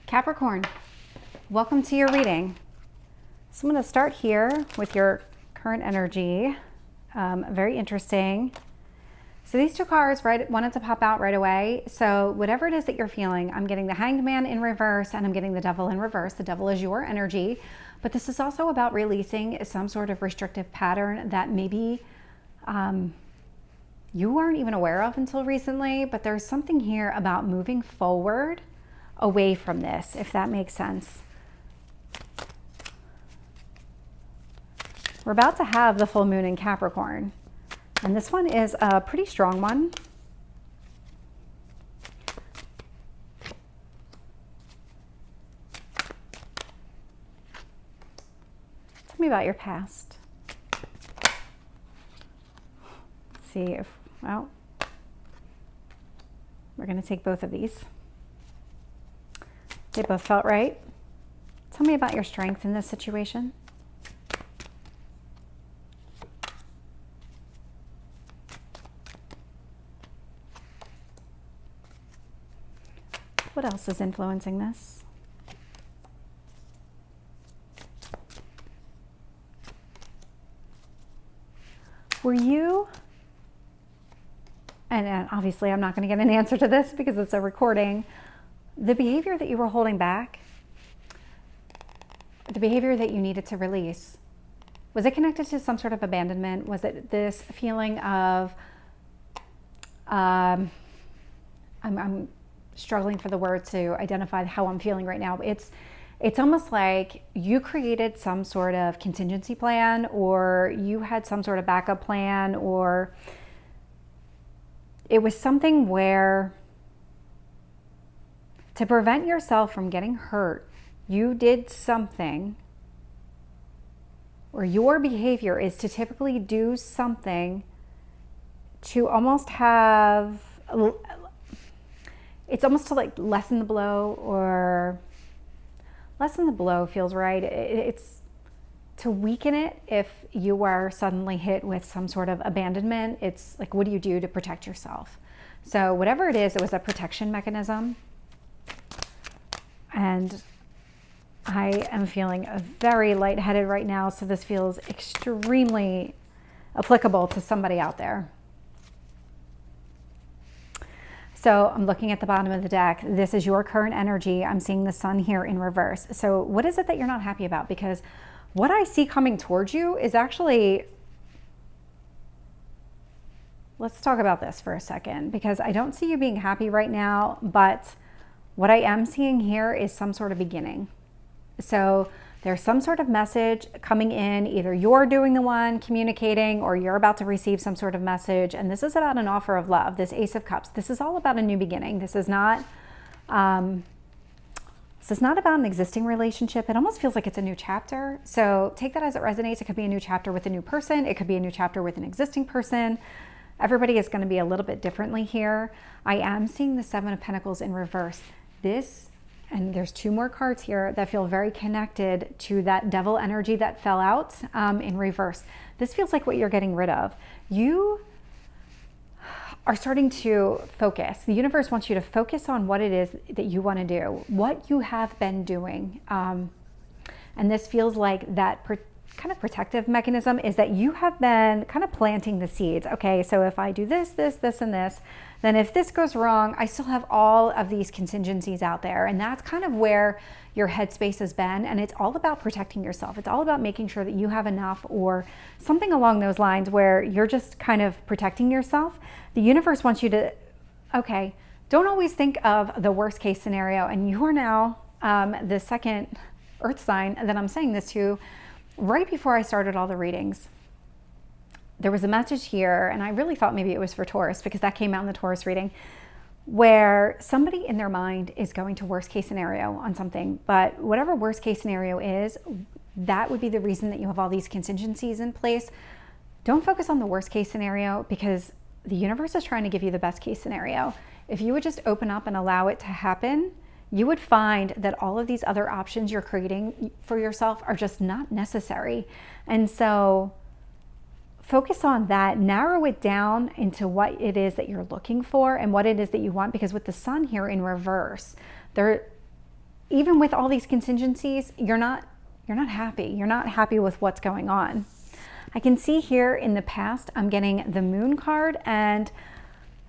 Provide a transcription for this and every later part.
Capricorn, welcome to your reading. So I'm going to start here with your current energy. Very interesting. So these two cards wanted to pop out right away. So whatever it is that you're feeling, I'm getting the Hanged Man in reverse and I'm getting the Devil in reverse. The Devil is your energy, but this is also about releasing some sort of restrictive pattern that maybe you weren't even aware of until recently, but there's something here about moving forward away from this, if that makes sense. We're about to have the full moon in Capricorn, and this one is a pretty strong one. Tell me about your past. Let's see if, well, we're going to take both of these. They both felt right. Tell me about your strength in this situation. What else is influencing this? Were you, and obviously I'm not going to get an answer to this because it's a recording, the behavior that you were holding back, the behavior that you needed to release, was it connected to some sort of abandonment? Was it this feeling of, I'm struggling for the word to identify how I'm feeling right now. It's almost like you created some sort of contingency plan, or you had some sort of backup plan, or it was something where, to prevent yourself from getting hurt, you did something, or your behavior is to typically do something to almost have, it's almost to like lessen the blow, or lessen the blow feels right. It's to weaken it if you are suddenly hit with some sort of abandonment. It's like, what do you do to protect yourself? So whatever it is, it was a protection mechanism. And I am feeling very lightheaded right now, so this feels extremely applicable to somebody out there. So I'm looking at the bottom of the deck. This is your current energy. I'm seeing the sun here in reverse. So what is it that you're not happy about? Because what I see coming towards you is actually, let's talk about this for a second, because I don't see you being happy right now, but what I am seeing here is some sort of beginning. So there's some sort of message coming in. Either you're doing the one communicating, or you're about to receive some sort of message. And this is about an offer of love. This Ace of Cups. This is all about a new beginning. This is not about an existing relationship. It almost feels like it's a new chapter. So take that as it resonates. It could be a new chapter with a new person. It could be a new chapter with an existing person. Everybody is going to be a little bit differently here. I am seeing the Seven of Pentacles in reverse. This, and there's two more cards here that feel very connected to that devil energy that fell out in reverse. This feels like what you're getting rid of. You are starting to focus. The universe wants you to focus on what it is that you want to do, what you have been doing. And this feels like that kind of protective mechanism is that you have been kind of planting the seeds. Okay, so if I do this, this, this, and this, then if this goes wrong, I still have all of these contingencies out there. And that's kind of where your headspace has been. And it's all about protecting yourself. It's all about making sure that you have enough, or something along those lines, where you're just kind of protecting yourself. The universe wants you to, okay, don't always think of the worst case scenario. And you are now the second earth sign that I'm saying this to. Right before I started all the readings, there was a message here, and I really thought maybe it was for Taurus, because that came out in the Taurus reading, where somebody in their mind is going to worst case scenario on something. But whatever worst case scenario is, that would be the reason that you have all these contingencies in place. Don't focus on the worst case scenario, because the universe is trying to give you the best case scenario. If you would just open up and allow it to happen, you would find that all of these other options you're creating for yourself are just not necessary. And so focus on that, narrow it down into what it is that you're looking for and what it is that you want. Because with the sun here in reverse, even with all these contingencies, you're not happy. You're not happy with what's going on. I can see here in the past, I'm getting the Moon card and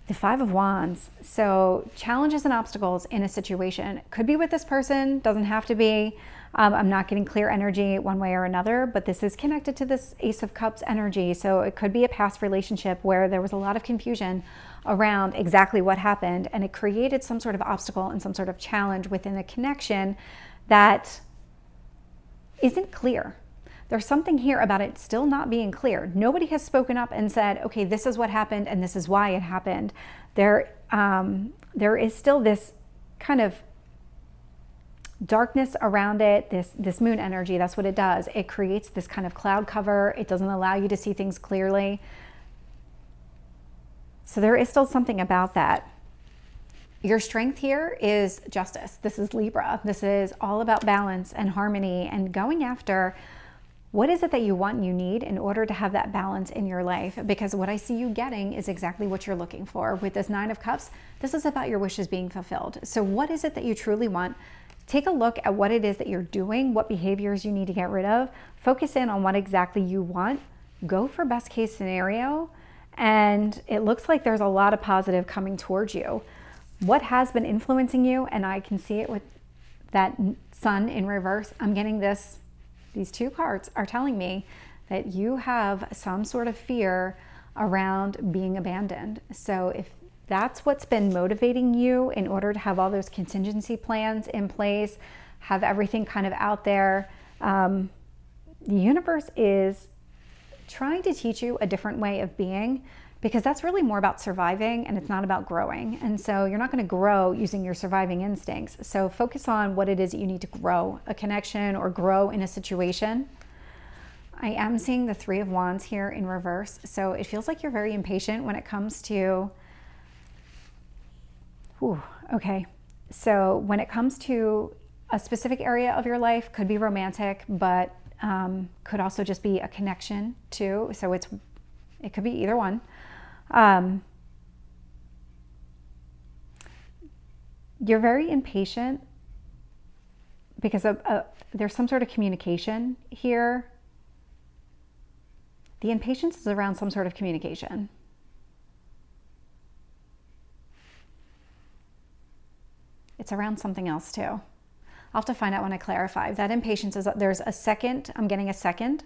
the Five of Wands. So challenges and obstacles in a situation. Could be with this person, doesn't have to be. I'm not getting clear energy one way or another, but this is connected to this Ace of Cups energy. So it could be a past relationship where there was a lot of confusion around exactly what happened, and it created some sort of obstacle and some sort of challenge within a connection that isn't clear. There's something here about it still not being clear. Nobody has spoken up and said, okay, this is what happened and this is why it happened. There is still this kind of darkness around it, this moon energy. That's what it does. It creates this kind of cloud cover. It doesn't allow you to see things clearly. So there is still something about that. Your strength here is justice. This is Libra. This is all about balance and harmony and going after what is it that you want and you need in order to have that balance in your life? Because what I see you getting is exactly what you're looking for. With this Nine of Cups, this is about your wishes being fulfilled. So what is it that you truly want? Take a look at what it is that you're doing, what behaviors you need to get rid of. Focus in on what exactly you want. Go for best case scenario. And it looks like there's a lot of positive coming towards you. What has been influencing you, and I can see it with that Sun in reverse, I'm getting this. These two cards are telling me that you have some sort of fear around being abandoned. So if that's what's been motivating you in order to have all those contingency plans in place, have everything kind of out there, the universe is trying to teach you a different way of being, because that's really more about surviving and it's not about growing. And so you're not going to grow using your surviving instincts. So focus on what it is that you need to grow, a connection or grow in a situation. I am seeing the Three of Wands here in reverse. So it feels like you're very impatient when it comes to, okay. So when it comes to a specific area of your life, could be romantic, but could also just be a connection too. So it could be either one. You're very impatient because there's some sort of communication here. The impatience is around some sort of communication. It's around something else too. I'll have to find out when I clarify. That impatience is, there's a second, I'm getting a second.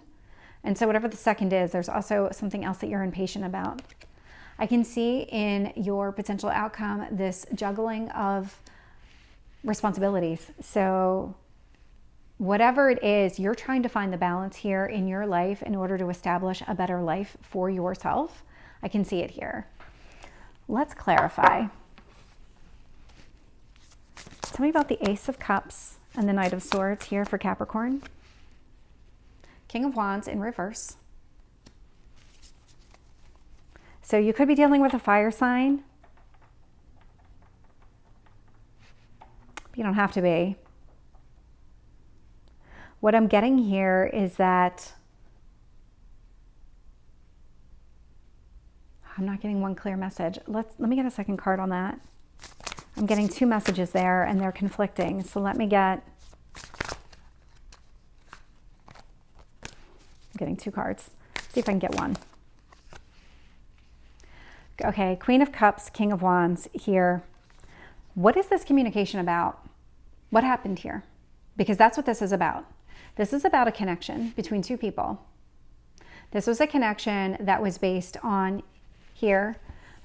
And so whatever the second is, there's also something else that you're impatient about. I can see in your potential outcome this juggling of responsibilities. So whatever it is, you're trying to find the balance here in your life in order to establish a better life for yourself. I can see it here. Let's clarify. Tell me about the Ace of Cups and the Knight of Swords here for Capricorn. King of Wands in reverse. So you could be dealing with a fire sign. You don't have to be. What I'm getting here is that I'm not getting one clear message. Let me get a second card on that. I'm getting two messages there and they're conflicting. So let me get, I'm getting two cards. See if I can get one. Okay, Queen of Cups, King of Wands here. What is this communication about? What happened here? Because that's what this is about. This is about a connection between two people. This was a connection that was based on here.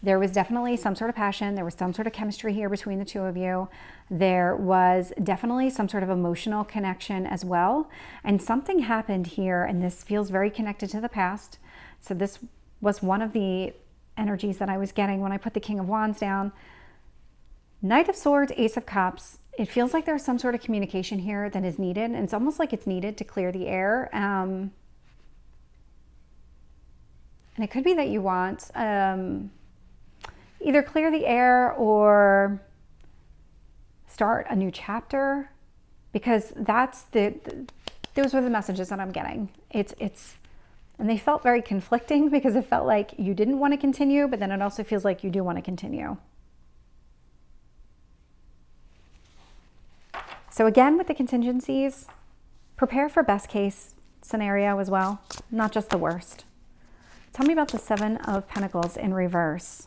There was definitely some sort of passion. There was some sort of chemistry here between the two of you. There was definitely some sort of emotional connection as well. And something happened here, and this feels very connected to the past. So this was one of the energies that I was getting when I put the King of Wands down. Knight of Swords, Ace of Cups. It feels like there's some sort of communication here that is needed. And it's almost like it's needed to clear the air. And it could be that you want either clear the air or start a new chapter, because those were the messages that I'm getting. And they felt very conflicting because it felt like you didn't want to continue, but then it also feels like you do want to continue. So again, with the contingencies, prepare for best case scenario as well, not just the worst. Tell me about the Seven of Pentacles in reverse.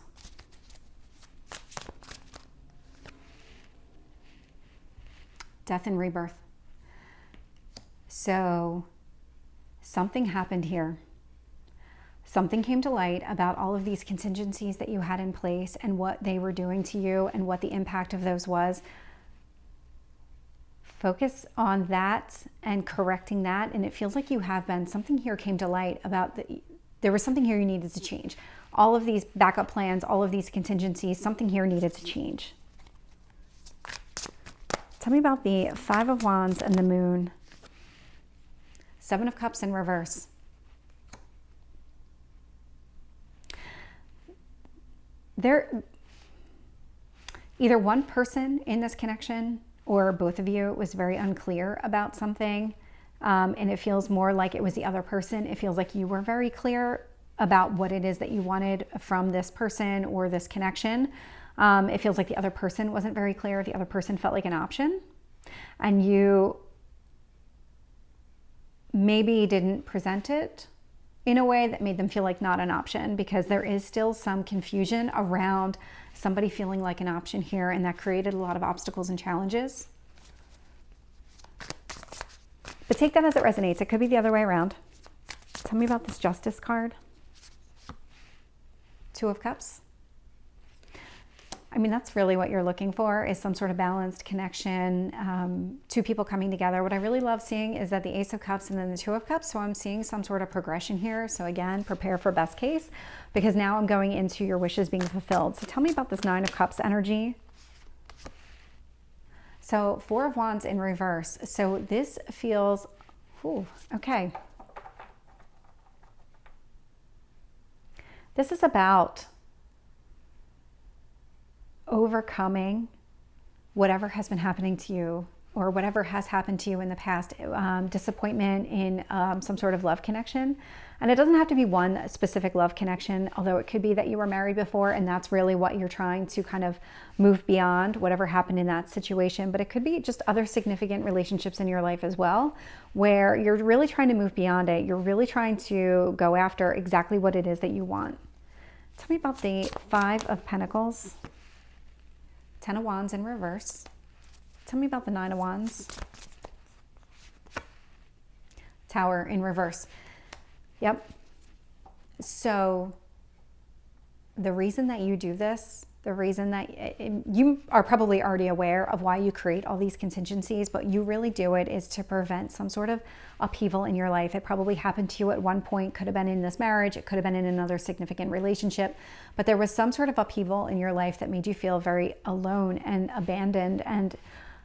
Death and rebirth. So something happened here. Something came to light about all of these contingencies that you had in place and what they were doing to you and what the impact of those was. Focus on that and correcting that. And it feels like you have been. Something here came to light about there was something here you needed to change. All of these backup plans, all of these contingencies, something here needed to change. Tell me about the Five of Wands and the Moon. Seven of Cups in reverse. Either one person in this connection or both of you was very unclear about something, and it feels more like it was the other person. It feels like you were very clear about what it is that you wanted from this person or this connection. It feels like the other person wasn't very clear. The other person felt like an option, and you maybe didn't present it in a way that made them feel like not an option, because there is still some confusion around somebody feeling like an option here, and that created a lot of obstacles and challenges. But take that as it resonates. It could be the other way around. Tell me about this Justice card. Two of Cups. I mean, that's really what you're looking for, is some sort of balanced connection, two people coming together. What I really love seeing is that the Ace of Cups and then the Two of Cups. So I'm seeing some sort of progression here. So again, prepare for best case, because now I'm going into your wishes being fulfilled. So tell me about this Nine of Cups energy. So Four of Wands in reverse. So this feels, ooh, okay. This is about overcoming whatever has been happening to you or whatever has happened to you in the past, disappointment in some sort of love connection. And it doesn't have to be one specific love connection, although it could be that you were married before and that's really what you're trying to kind of move beyond, whatever happened in that situation. But it could be just other significant relationships in your life as well, where you're really trying to move beyond it. You're really trying to go after exactly what it is that you want. Tell me about the Five of Pentacles. Ten of Wands in reverse. Tell me about the Nine of Wands. Tower in reverse. Yep. So the reason that you do this, the reason that you are probably already aware of why you create all these contingencies, but you really do it is to prevent some sort of upheaval in your life. It probably happened to you at one point, could have been in this marriage, it could have been in another significant relationship, but there was some sort of upheaval in your life that made you feel very alone and abandoned and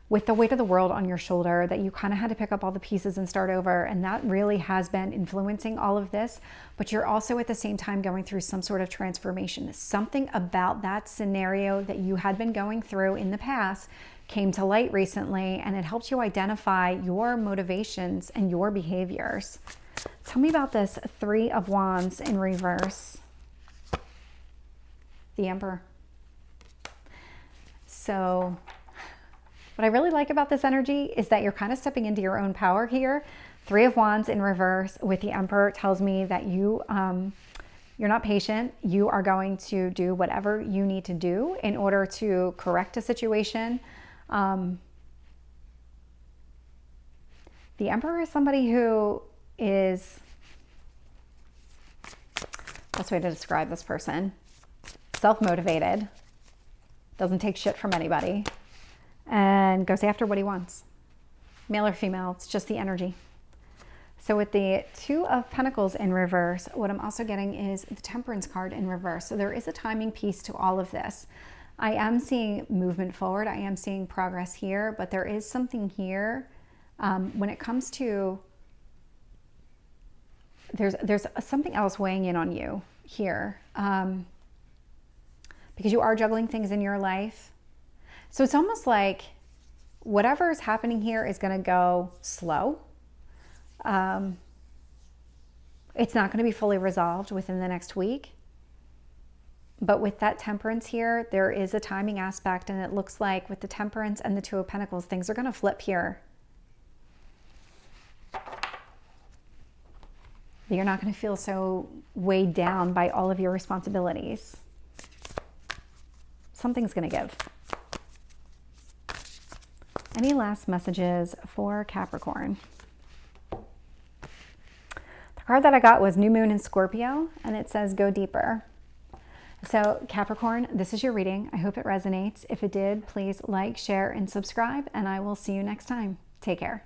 with the weight of the world on your shoulder, that you kind of had to pick up all the pieces and start over. And that really has been influencing all of this. But you're also at the same time going through some sort of transformation. Something about that scenario that you had been going through in the past came to light recently, and it helped you identify your motivations and your behaviors. Tell me about this Three of Wands in reverse. The Emperor. So what I really like about this energy is that you're kind of stepping into your own power here. Three of Wands in reverse with the Emperor tells me that you're not patient. You are going to do whatever you need to do in order to correct a situation. The Emperor is somebody who is, best way to describe this person, self-motivated, doesn't take shit from anybody, and goes after what he wants. Male or female, it's just the energy. So with the Two of Pentacles in reverse, what I'm also getting is the Temperance card in reverse. So there is a timing piece to all of this. I am seeing movement forward. I am seeing progress here, but there is something here when it comes to, there's something else weighing in on you here, because you are juggling things in your life. So it's almost like whatever is happening here is going to go slow. It's not going to be fully resolved within the next week. But with that Temperance here, there is a timing aspect, and it looks like with the Temperance and the Two of Pentacles, things are going to flip here. You're not going to feel so weighed down by all of your responsibilities. Something's going to give. Any last messages for Capricorn? The card that I got was New Moon in Scorpio, and it says go deeper. So Capricorn, this is your reading. I hope it resonates. If it did, please like, share, and subscribe, and I will see you next time. Take care.